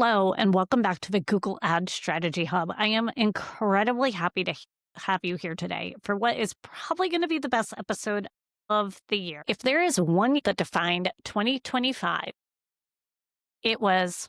Hello, and welcome back to the Google Ad Strategy Hub. I am incredibly happy to have you here today for what is probably going to be the best episode of the year. If there is one that defined 2025, it was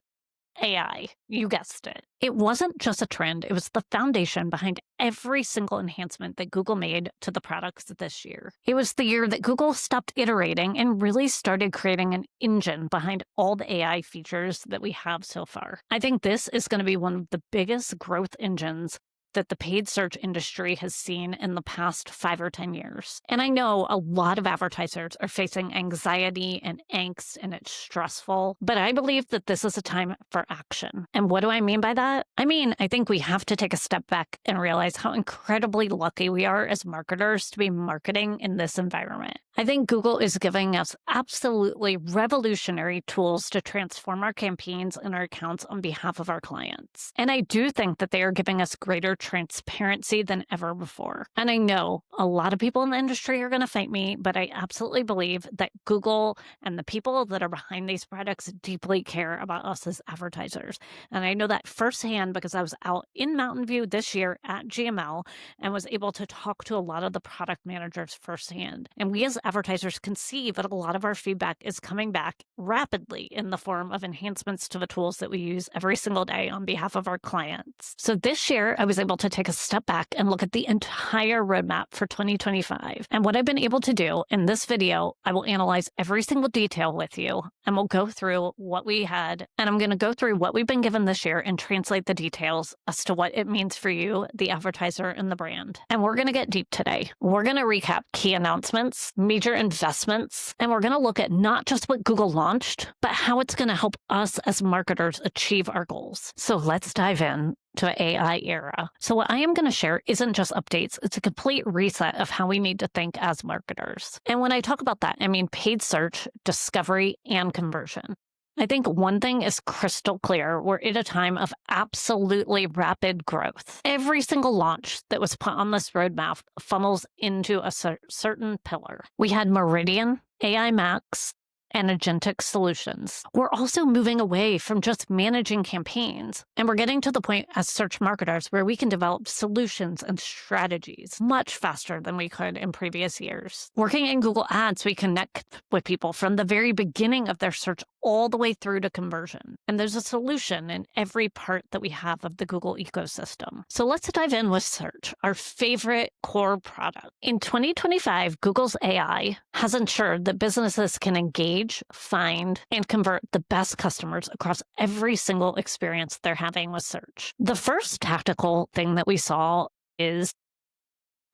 AI. You guessed it. It wasn't just a trend, it was the foundation behind every single enhancement that Google made to the products this year. It was the year that Google stopped iterating and really started creating an engine behind all the AI features that we have so far. I think this is going to be one of the biggest growth engines that the paid search industry has seen in the past 5 or 10 years. And I know a lot of advertisers are facing anxiety and angst, and it's stressful, but I believe that this is a time for action. And what do I mean by that? I think we have to take a step back and realize how incredibly lucky we are as marketers to be marketing in this environment. I think Google is giving us absolutely revolutionary tools to transform our campaigns and our accounts on behalf of our clients. And I do think that they are giving us greater transparency than ever before. And I know a lot of people in the industry are going to fight me, but I absolutely believe that Google and the people that are behind these products deeply care about us as advertisers. And I know that firsthand because I was out in Mountain View this year at GML and was able to talk to a lot of the product managers firsthand. And we as advertisers can see that a lot of our feedback is coming back rapidly in the form of enhancements to the tools that we use every single day on behalf of our clients. So this year, I was able to take a step back and look at the entire roadmap for 2025. And what I've been able to do in this video, I will analyze every single detail with you, and we'll go through what we had, and I'm going to go through what we've been given this year and translate the details as to what it means for you, the advertiser, and the brand. And we're going to get deep today. We're going to recap key announcements, major investments, and we're going to look at not just what Google launched, but how it's going to help us as marketers achieve our goals. So let's dive in to an AI era. So what I am going to share isn't just updates, it's a complete reset of how we need to think as marketers. And when I talk about that, I mean paid search, discovery, and conversion. I think one thing is crystal clear. We're at a time of absolutely rapid growth. Every single launch that was put on this roadmap funnels into a certain pillar. We had Meridian, AI Max, and agentic solutions. We're also moving away from just managing campaigns, and we're getting to the point as search marketers where we can develop solutions and strategies much faster than we could in previous years. Working in Google Ads, we connect with people from the very beginning of their search all the way through to conversion. And there's a solution in every part that we have of the Google ecosystem. So let's dive in with search, our favorite core product. In 2025, Google's AI has ensured that businesses can engage, find, and convert the best customers across every single experience they're having with search. The first tactical thing that we saw is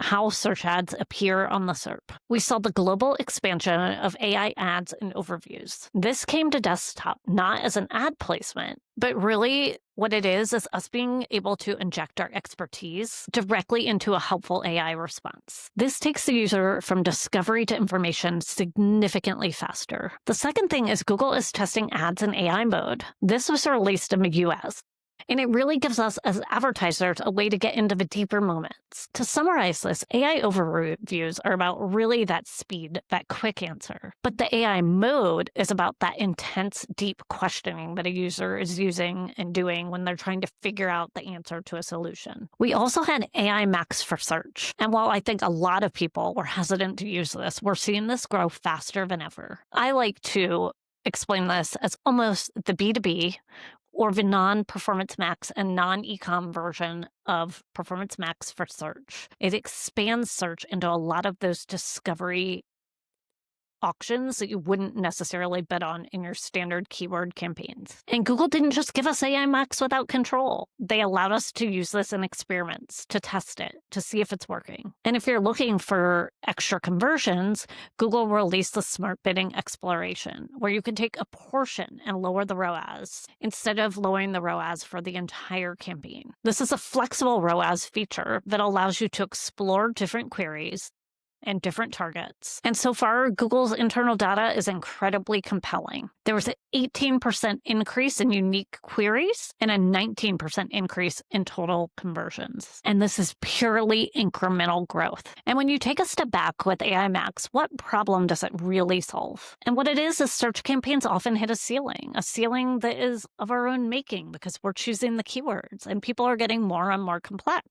how search ads appear on the SERP. We saw the global expansion of AI ads and overviews. This came to desktop not as an ad placement, but really what it is us being able to inject our expertise directly into a helpful AI response. This takes the user from discovery to information significantly faster. The second thing is Google is testing ads in AI mode. This was released in the US. And it really gives us as advertisers a way to get into the deeper moments. To summarize this, AI overviews are about really that speed, that quick answer. But the AI mode is about that intense, deep questioning that a user is using and doing when they're trying to figure out the answer to a solution. We also had AI Max for search. And while I think a lot of people were hesitant to use this, we're seeing this grow faster than ever. I like to explain this as almost the B2B or the non-Performance Max and non-ecom version of Performance Max for search. It expands search into a lot of those discovery auctions that you wouldn't necessarily bet on in your standard keyword campaigns. And Google didn't just give us AI Max without control. They allowed us to use this in experiments, to test it, to see if it's working. And if you're looking for extra conversions, Google released the Smart Bidding Exploration, where you can take a portion and lower the ROAS instead of lowering the ROAS for the entire campaign. This is a flexible ROAS feature that allows you to explore different queries and different targets. And so far, Google's internal data is incredibly compelling. There was an 18% increase in unique queries and a 19% increase in total conversions. And this is purely incremental growth. And when you take a step back with AI Max, what problem does it really solve? And what it is search campaigns often hit a ceiling that is of our own making because we're choosing the keywords and people are getting more and more complex.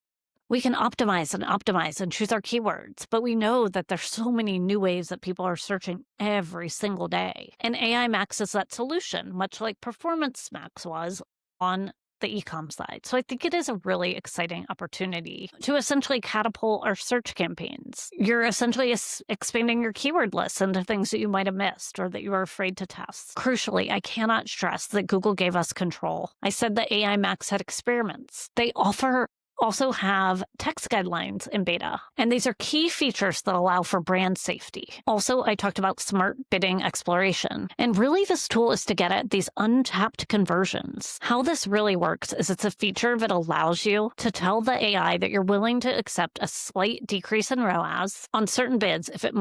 We can optimize and choose our keywords, but we know that there's so many new ways that people are searching every single day. And AI Max is that solution, much like Performance Max was on the e-com side. So I think it is a really exciting opportunity to essentially catapult our search campaigns. You're essentially expanding your keyword list into things that you might have missed or that you were afraid to test. Crucially, I cannot stress that Google gave us control. I said that AI Max had experiments. They also have text guidelines in beta, and these are key features that allow for brand safety. Also, I talked about smart bidding exploration, and really this tool is to get at these untapped conversions. How this really works is it's a feature that allows you to tell the AI that you're willing to accept a slight decrease in ROAS on certain bids if it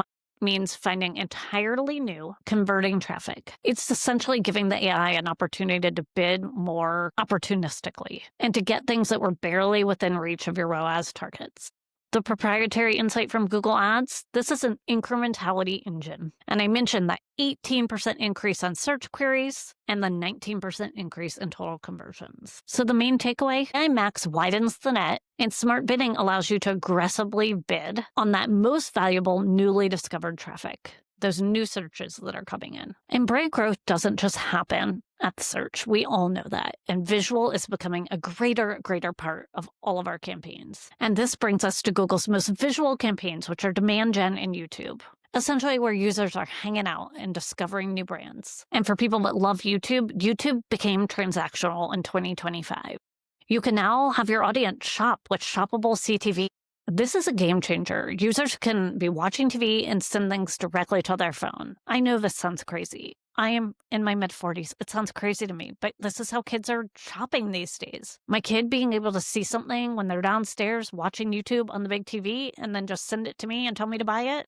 means finding entirely new converting traffic. It's essentially giving the AI an opportunity to bid more opportunistically and to get things that were barely within reach of your ROAS targets. The proprietary insight from Google Ads, this is an incrementality engine. And I mentioned that 18% increase on search queries and the 19% increase in total conversions. So the main takeaway, AI Max widens the net and smart bidding allows you to aggressively bid on that most valuable newly discovered traffic, those new searches that are coming in. And brand growth doesn't just happen at the search. We all know that. And visual is becoming a greater part of all of our campaigns. And this brings us to Google's most visual campaigns, which are Demand Gen and YouTube. Essentially where users are hanging out and discovering new brands. And for people that love YouTube, YouTube became transactional in 2025. You can now have your audience shop with shoppable CTV. This is a game changer. Users can be watching TV and send things directly to their phone. I know this sounds crazy. I am in my mid-40s. It sounds crazy to me, but this is how kids are shopping these days. My kid being able to see something when they're downstairs watching YouTube on the big TV and then just send it to me and tell me to buy it,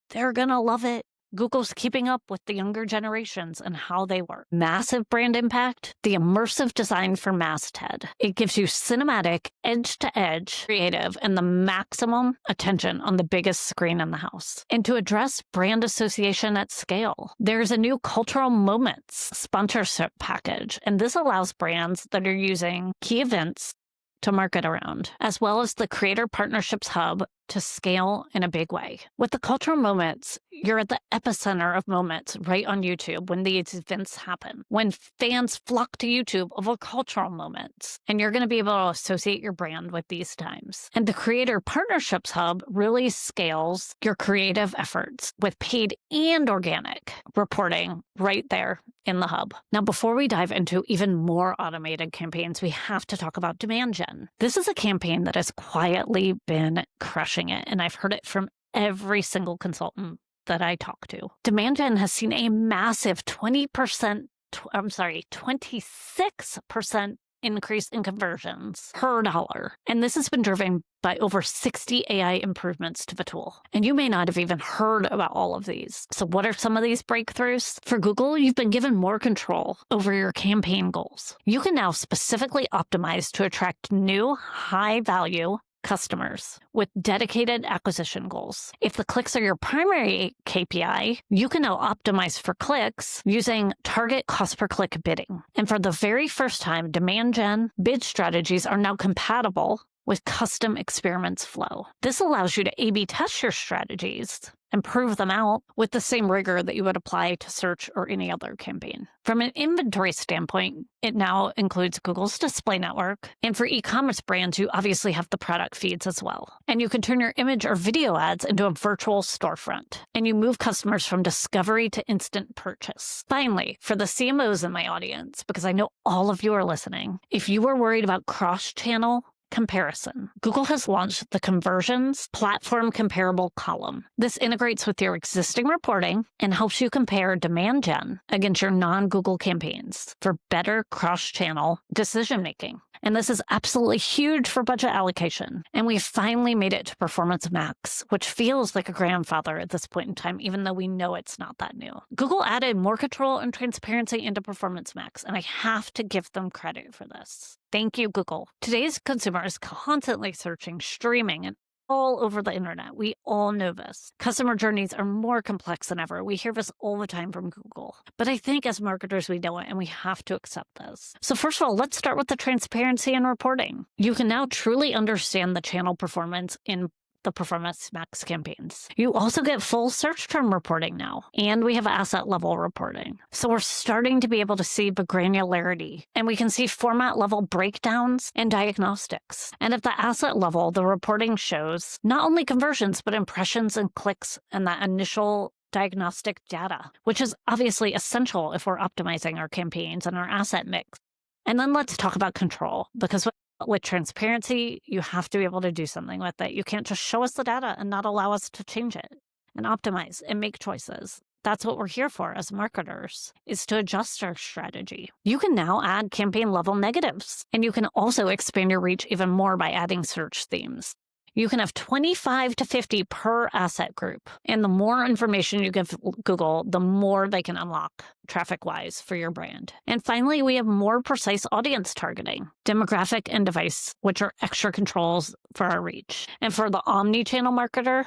they're gonna love it. Google's keeping up with the younger generations and how they work. Massive brand impact, the immersive design for masthead. It gives you cinematic, edge-to-edge creative and the maximum attention on the biggest screen in the house. And to address brand association at scale, there's a new cultural moments sponsorship package. And this allows brands that are using key events to market around, as well as the Creator Partnerships Hub to scale in a big way. With the cultural moments, you're at the epicenter of moments right on YouTube when these events happen, when fans flock to YouTube over cultural moments, and you're going to be able to associate your brand with these times. And the Creator Partnerships Hub really scales your creative efforts with paid and organic reporting right there in the hub. Now, before we dive into even more automated campaigns, we have to talk about Demand Gen. This is a campaign that has quietly been crushing it, and I've heard it from every single consultant that I talk to. Demand Gen has seen a massive 26% increase in conversions per dollar. And this has been driven by over 60 AI improvements to the tool. And you may not have even heard about all of these. So what are some of these breakthroughs? For Google, you've been given more control over your campaign goals. You can now specifically optimize to attract new, high-value customers with dedicated acquisition goals. If the clicks are your primary KPI, you can now optimize for clicks using target cost per click bidding. And for the very first time, Demand Gen bid strategies are now compatible with custom experiments flow. This allows you to A/B test your strategies and prove them out with the same rigor that you would apply to search or any other campaign. From an inventory standpoint, it now includes Google's display network. And for e-commerce brands, you obviously have the product feeds as well. And you can turn your image or video ads into a virtual storefront. And you move customers from discovery to instant purchase. Finally, for the CMOs in my audience, because I know all of you are listening, if you are worried about cross-channel comparison, Google has launched the Conversions Platform Comparable column. This integrates with your existing reporting and helps you compare Demand Gen against your non-Google campaigns for better cross-channel decision-making. And this is absolutely huge for budget allocation. And we finally made it to Performance Max, which feels like a grandfather at this point in time, even though we know it's not that new. Google added more control and transparency into Performance Max, and I have to give them credit for this. Thank you, Google. Today's consumer is constantly searching, streaming, and all over the internet. We all know this. Customer journeys are more complex than ever. We hear this all the time from Google. But I think as marketers, we know it and we have to accept this. So first of all, let's start with the transparency and reporting. You can now truly understand the channel performance in the Performance Max campaigns. You also get full search term reporting now, and we have asset level reporting. So we're starting to be able to see the granularity, and we can see format level breakdowns and diagnostics. And at the asset level, the reporting shows not only conversions, but impressions and clicks and that initial diagnostic data, which is obviously essential if we're optimizing our campaigns and our asset mix. And then let's talk about control, because with transparency, you have to be able to do something with it. You can't just show us the data and not allow us to change it and optimize and make choices. That's what we're here for as marketers, is to adjust our strategy. You can now add campaign level negatives, and you can also expand your reach even more by adding search themes. You can have 25 to 50 per asset group. And the more information you give Google, the more they can unlock traffic-wise for your brand. And finally, we have more precise audience targeting, demographic and device, which are extra controls for our reach. And for the omni-channel marketer,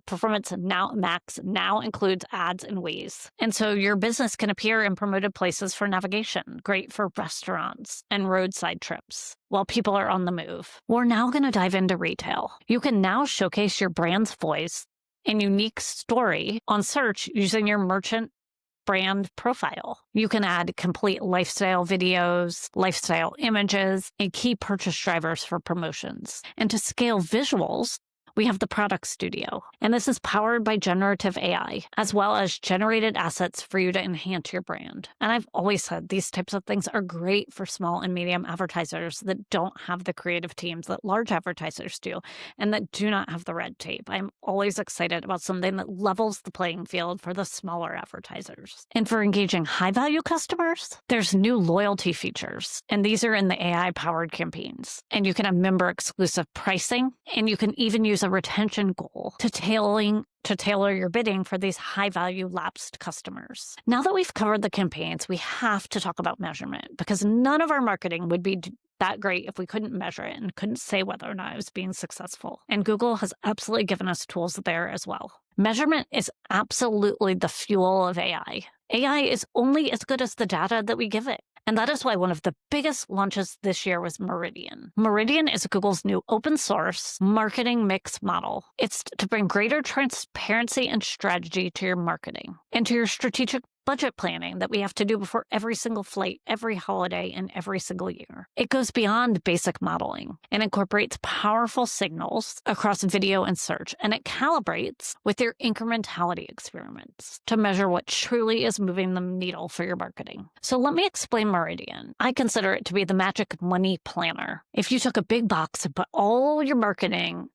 Performance Max now includes ads and Waze. And so your business can appear in promoted places for navigation, great for restaurants and roadside trips while people are on the move. We're now going to dive into retail. You can now showcase your brand's voice and unique story on search using your merchant brand profile. You can add complete lifestyle videos, lifestyle images, and key purchase drivers for promotions. And to scale visuals, we have the Product Studio, and this is powered by generative AI, as well as generated assets for you to enhance your brand. And I've always said these types of things are great for small and medium advertisers that don't have the creative teams that large advertisers do, and that do not have the red tape. I'm always excited about something that levels the playing field for the smaller advertisers. And for engaging high-value customers, there's new loyalty features, and these are in the AI-powered campaigns. And you can have member-exclusive pricing, and you can even use a retention goal to tailor your bidding for these high-value lapsed customers. Now that we've covered the campaigns, we have to talk about measurement, because none of our marketing would be that great if we couldn't measure it and couldn't say whether or not it was being successful. And Google has absolutely given us tools there as well. Measurement is absolutely the fuel of AI. AI is only as good as the data that we give it. And that is why one of the biggest launches this year was Meridian. Meridian is Google's new open source marketing mix model. It's to bring greater transparency and strategy to your marketing and to your strategic budget planning that we have to do before every single flight, every holiday, and every single year. It goes beyond basic modeling and incorporates powerful signals across video and search, and it calibrates with your incrementality experiments to measure what truly is moving the needle for your marketing. So let me explain Meridian. I consider it to be the magic money planner. If you took a big box and put all your marketing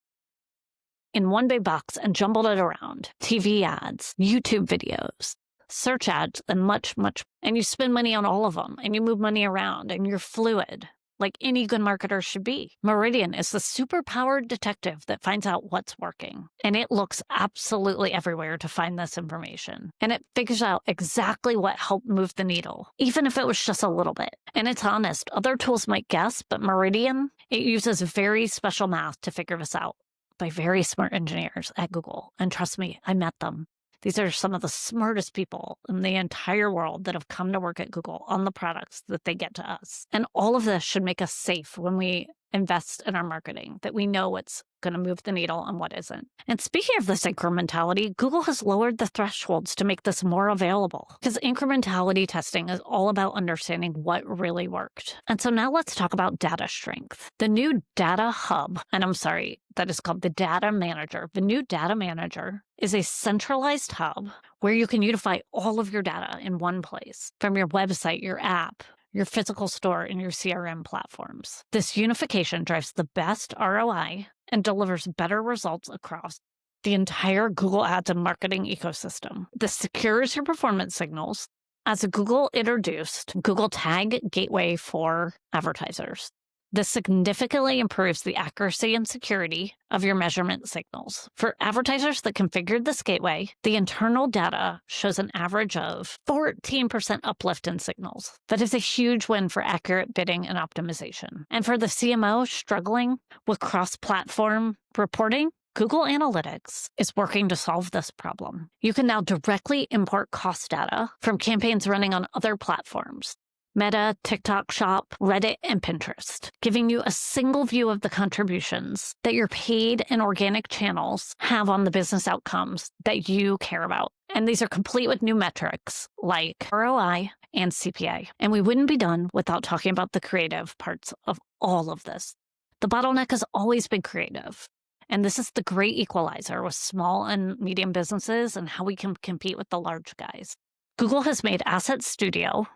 in one big box and jumbled it around, TV ads, YouTube videos, search ads, and much, and you spend money on all of them, and you move money around, and you're fluid, like any good marketer should be. Meridian is the super-powered detective that finds out what's working, and it looks absolutely everywhere to find this information, and it figures out exactly what helped move the needle, even if it was just a little bit. And it's honest, other tools might guess, but Meridian, it uses very special math to figure this out by very smart engineers at Google, and trust me, I met them. These are some of the smartest people in the entire world that have come to work at Google on the products that they get to us. And all of this should make us safe when we invest in our marketing, that we know what's going to move the needle and what isn't. And speaking of this incrementality, Google has lowered the thresholds to make this more available, because incrementality testing is all about understanding what really worked. And so now let's talk about data strength. The new Data Hub, that is called the Data Manager. The new Data Manager is a centralized hub where you can unify all of your data in one place, from your website, your app, your physical store, and your CRM platforms. This unification drives the best ROI and delivers better results across the entire Google Ads and marketing ecosystem. This secures your performance signals As Google introduced Google Tag Gateway for advertisers. This significantly improves the accuracy and security of your measurement signals. For advertisers that configured this gateway, the internal data shows an average of 14% uplift in signals. That is a huge win for accurate bidding and optimization. And for the CMO struggling with cross-platform reporting, Google Analytics is working to solve this problem. You can now directly import cost data from campaigns running on other platforms. Meta, TikTok Shop, Reddit, and Pinterest, giving you a single view of the contributions that your paid and organic channels have on the business outcomes that you care about. And these are complete with new metrics like ROI and CPA. And we wouldn't be done without talking about the creative parts of all of this. The bottleneck has always been creative. And this is the great equalizer with small and medium businesses and how we can compete with the large guys. Google has made Asset Studio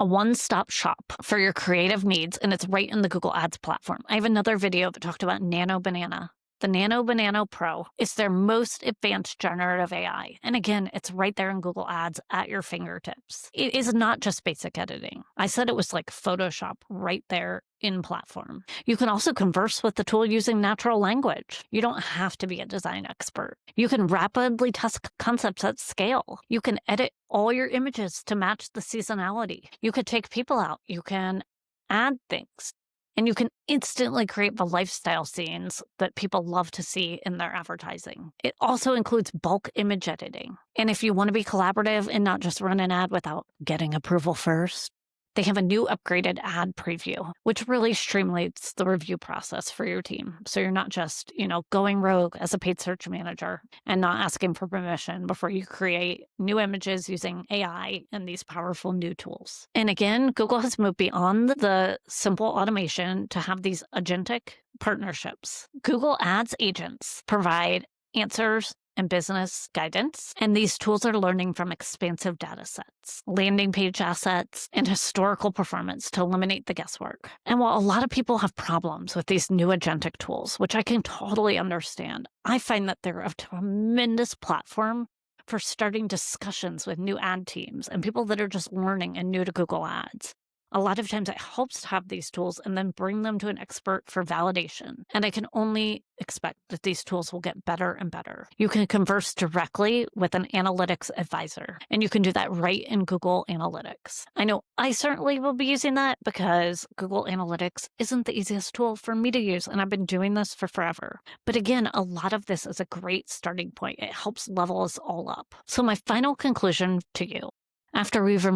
a one-stop shop for your creative needs, and it's right in the Google Ads platform. I have another video that talked about Nano Banana. The Nano Banana Pro is their most advanced generative AI. And again, it's right there in Google Ads at your fingertips. It is not just basic editing. I said it was like Photoshop right there in platform. You can also converse with the tool using natural language. You don't have to be a design expert. You can rapidly test concepts at scale. You can edit all your images to match the seasonality. You could take people out. You can add things. And you can instantly create the lifestyle scenes that people love to see in their advertising. It also includes bulk image editing. And if you want to be collaborative and not just run an ad without getting approval first, they have a new upgraded ad preview, which really streamlines the review process for your team. So you're not just, going rogue as a paid search manager and not asking for permission before you create new images using AI and these powerful new tools. And again, Google has moved beyond the simple automation to have these agentic partnerships. Google Ads agents provide answers and business guidance. And these tools are learning from expansive data sets, landing page assets, and historical performance to eliminate the guesswork. And while a lot of people have problems with these new agentic tools, which I can totally understand, I find that they're a tremendous platform for starting discussions with new ad teams and people that are just learning and new to Google Ads. A lot of times it helps to have these tools and then bring them to an expert for validation. And I can only expect that these tools will get better and better. You can converse directly with an analytics advisor, and you can do that right in Google Analytics. I know I certainly will be using that because Google Analytics isn't the easiest tool for me to use, and I've been doing this for forever. But again, a lot of this is a great starting point. It helps level us all up. So my final conclusion to you, after we've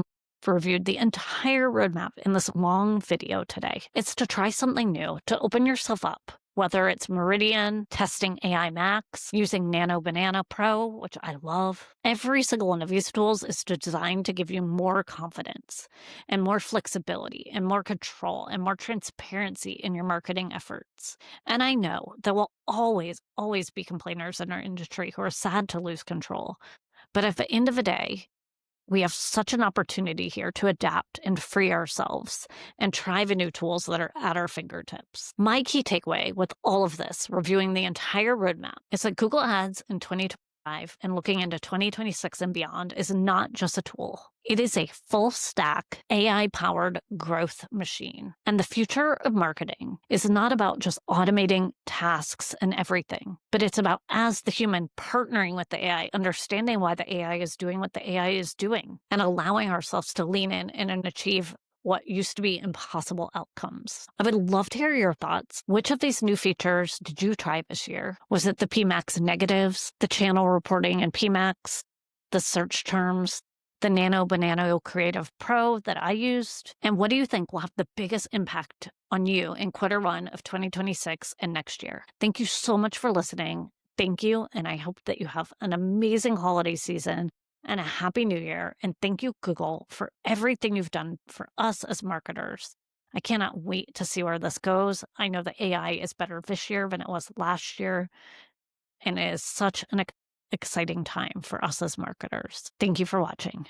reviewed the entire roadmap in this long video today, it's to try something new, to open yourself up, whether it's Meridian, testing AI Max, using Nano Banana Pro, which I love. Every single one of these tools is designed to give you more confidence and more flexibility and more control and more transparency in your marketing efforts. And I know there will always be complainers in our industry who are sad to lose control. But at the end of the day, we have such an opportunity here to adapt and free ourselves and try the new tools that are at our fingertips. My key takeaway with all of this, reviewing the entire roadmap, is that Google Ads in 2025 and looking into 2026 and beyond is not just a tool. It is a full-stack, AI-powered growth machine. And the future of marketing is not about just automating tasks and everything, but it's about, as the human, partnering with the AI, understanding why the AI is doing what the AI is doing, and allowing ourselves to lean in and achieve what used to be impossible outcomes. I would love to hear your thoughts. Which of these new features did you try this year? Was it the PMax negatives, the channel reporting in PMax, the search terms, the Nano Banana Creative Pro that I used? And what do you think will have the biggest impact on you in Q1 of 2026 and next year? Thank you so much for listening. Thank you. And I hope that you have an amazing holiday season and a happy new year. And thank you, Google, for everything you've done for us as marketers. I cannot wait to see where this goes. I know that AI is better this year than it was last year. And it is such an exciting time for us as marketers. Thank you for watching.